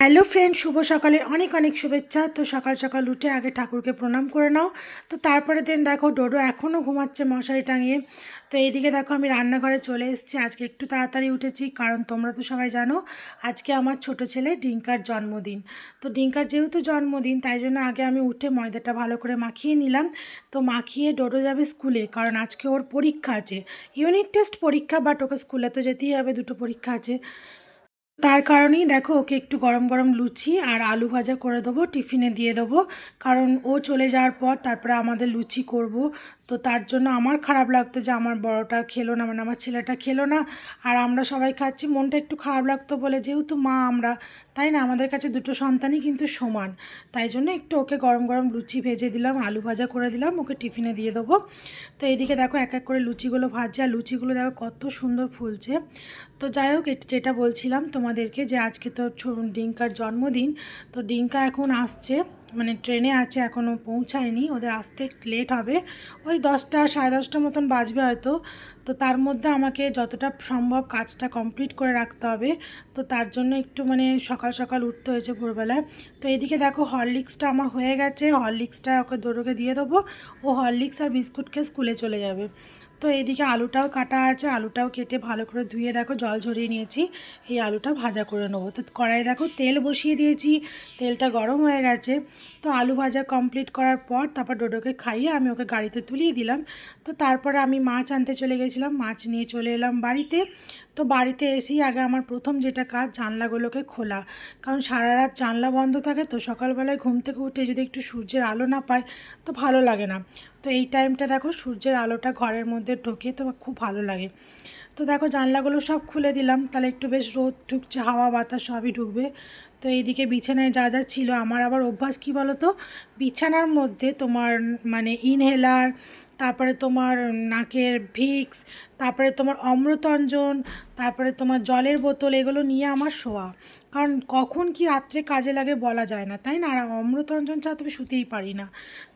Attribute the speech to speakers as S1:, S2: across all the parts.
S1: Hello friend, শুভ সকালের অনেক অনেক শুভেচ্ছা। তো সকাল সকাল উঠে আগে ঠাকুরকে প্রণাম করে নাও। তো তারপরে দিন দেখো ডোডো এখনও ঘুমাচ্ছে মশারি টাঙিয়ে। তো এইদিকে দেখো আমি রান্নাঘরে চলে এসেছি। আজকে একটু তাড়াতাড়ি উঠেছি, কারণ তোমরা তো সবাই জানো আজকে আমার ছোট ছেলে ডিঙ্কার জন্মদিন। তো ডিঙ্কার যেহেতু জন্মদিন, তাই জন্য আগে আমি উঠে ময়দাটা ভালো করে মাখিয়ে নিলাম। তো মাখিয়ে ডোডো যাবে স্কুলে, কারণ আজকে ওর পরীক্ষা আছে, ইউনিট টেস্ট পরীক্ষা, বাট ওকে স্কুলে তো যেতেই হবে, দুটো পরীক্ষা আছে। তার কারণেই দেখো ওকে একটু গরম গরম লুচি আর আলু ভাজা করে দেবো, টিফিনে দিয়ে দেবো। কারণ ও চলে যাওয়ার পর তারপরে আমাদের লুচি করব। তো তার জন্য আমার খারাপ লাগতো যে আমার বড়টা খেলো না, মানে আমার ছেলেটা খেলো না, আর আমরা সবাই খাচ্ছি, মনটা একটু খারাপ লাগতো বলে, যেহেতু মা আমরা, তাই না, আমাদের কাছে দুটো সন্তানই কিন্তু সমান। তাই জন্য একটু ওকে গরম গরম লুচি ভেজে দিলাম, আলু ভাজা করে দিলাম, ওকে টিফিনে দিয়ে দেবো। তো এইদিকে দেখো এক এক করে লুচিগুলো ভাজছে, আর লুচিগুলো দেখো কত সুন্দর ফুলছে। তো যাই হোক, যেটা বলছিলাম তোমাদেরকে, যে আজকে তো ডিঙ্কার জন্মদিন। তো ডিঙ্কা এখন আসছে, মানে ট্রেনে আছে, এখনও পৌঁছায়নি, ওদের আসতে লেট হবে, ওই 10টা সাড়ে 10টা মতন বাজবে হয়তো। তো তার মধ্যে আমাকে যতটা সম্ভব কাজটা কমপ্লিট করে রাখতে হবে। তো তার জন্য একটু মানে সকাল সকাল উঠতে হয়েছে ভোরবেলায়। তো এদিকে দেখো হরলিক্সটা আমার হয়ে গেছে, হরলিক্সটা ওকে দোরোকে দিয়ে দেবো, ও হরলিক্স আর বিস্কুট খেয়ে স্কুলে চলে যাবে। তো এইদিকে আলুটাও কাটা আছে, আলুটাও কেটে ভালো করে ধুয়ে দেখো জল ঝরিয়ে নিয়েছি, এই আলুটা ভাজা করে নেবো। তো কড়াই দেখো তেল বসিয়ে দিয়েছি, তেলটা গরম হয়ে গেছে। তো আলু ভাজা কমপ্লিট করার পর তারপর ডোডোকে খাইয়ে আমি ওকে গাড়িতে তুলিয়ে দিলাম। তো তারপরে আমি মাছ আনতে চলে গেছিলাম, মাছ নিয়ে চলে এলাম বাড়িতে। তো বাড়িতে এসেই আগে আমার প্রথম যেটা কাজ, জানলাগুলোকে খোলা, কারণ সারা রাত জানলা বন্ধ থাকে, তো সকালবেলায় ঘুম থেকে উঠে যদি একটু সূর্যের আলো না পায় তো ভালো লাগে না। তো এই টাইমটা দেখো সূর্যের আলোটা ঘরের মধ্যে ঢোকে, তো খুব ভালো লাগে। তো দেখো জানলাগুলো সব খুলে দিলাম, তাহলে একটু বেশ রোদ ঢুকছে, হাওয়া বাতাস সবই ঢুকবে। তো এইদিকে বিছানায় যা যা ছিল, আমার আবার অভ্যাস কী বলো তো, বিছানার মধ্যে তোমার মানে ইনহেলার, তারপরে তোমার নাকের ভিক্স, তারপরে তোমার অমৃতঞ্জন, তারপরে তোমার জলের বোতল, এগুলো নিয়ে আমার শোয়া, কারণ কখন কি রাত্রে কাজে লাগে বলা যায় না, তাই না, আর অমৃতঞ্জন ছাড়া তুমি শুতেই পারি না।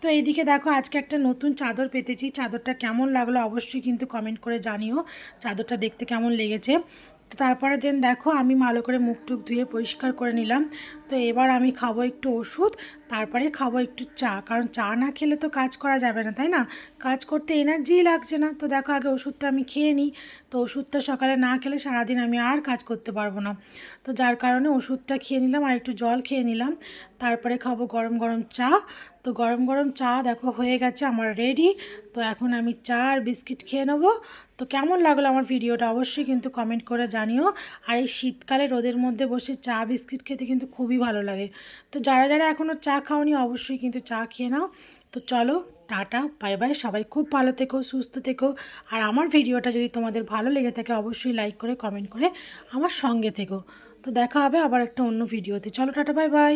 S1: তো এইদিকে দেখো আজকে একটা নতুন চাদর পেতেছি, চাদরটা কেমন লাগলো অবশ্যই কিন্তু কমেন্ট করে জানিও, চাদরটা দেখতে কেমন লেগেছে। তো তারপরে দেন দেখো আমি ভালো করে মুখ টুক ধুয়ে পরিষ্কার করে নিলাম। তো এবার আমি খাবো একটু ওষুধ, তারপরে খাবো একটু চা, কারণ চা না খেলে তো কাজ করা যাবে না, তাই না, কাজ করতে এনার্জিই লাগছে না। তো দেখো আগে ওষুধটা আমি খেয়ে নিই, তো ওষুধটা সকালে না খেলে সারাদিন আমি আর কাজ করতে পারবো না। তো যার কারণে ওষুধটা খেয়ে নিলাম আর একটু জল খেয়ে নিলাম, তারপরে খাবো গরম গরম চা। তো গরম গরম চা দেখো হয়ে গেছে আমার রেডি। তো এখন আমি চা আর বিস্কিট খেয়ে নেবো। তো কেমন লাগলো আমার ভিডিওটা অবশ্যই কিন্তু কমেন্ট করে জানিও। আর এই শীতকালে রোদের মধ্যে বসে চা বিস্কিট খেতে কিন্তু খুবই ভালো লাগে। তো যারা যারা এখনও চা খাওনি অবশ্যই কিন্তু চা খেয়ে নাও। তো চলো, টাটা বাই বাই, সবাই খুব ভালো থেকো, সুস্থ থেকো। আর আমার ভিডিওটা যদি তোমাদের ভালো লেগে থাকে অবশ্যই লাইক করে কমেন্ট করে আমার সঙ্গে থেকো। তো দেখা হবে আবার একটা অন্য ভিডিওতে। চলো টাটা বাই বাই।